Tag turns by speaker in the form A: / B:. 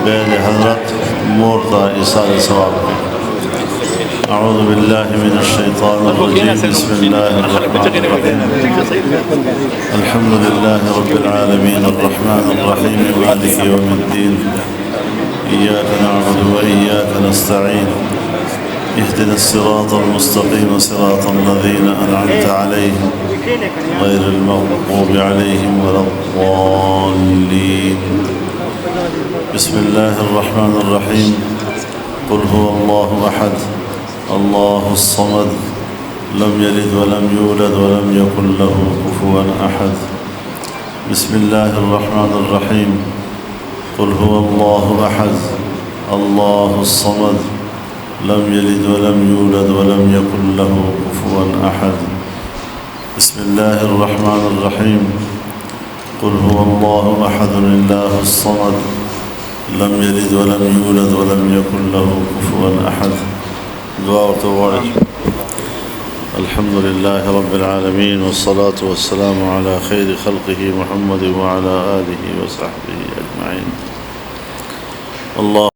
A: بحضرت مرضى إيصال ثواب. أعوذ بالله من الشيطان الرجيم. بسم الله الرحمن الرحيم. الحمد لله رب العالمين الرحمن الرحيم مالك يوم الدين. إياك نعبد وإياك نستعين. اهدنا الصراط المستقيم صراط الذين أنعمت عليهم غير المغضوب عليهم ولا الضالين. بسم الله الرحمن الرحيم. قل هو الله أحد الله الصمد لم يلد ولم يولد ولم يكن له كفوا أحد. بسم الله الرحمن الرحيم. قل هو الله أحد الله الصمد لم يلد ولم يولد ولم يكن له كفوا أحد. بسم الله الرحمن الرحيم. قل هو الله أحد الله الصمد لم يلد ولم يولد ولم يكن له كفوا أحد. دعاء وتوارث. الحمد لله رب العالمين والصلاة والسلام على خير خلقه محمد وعلى آله وصحبه أجمعين. الله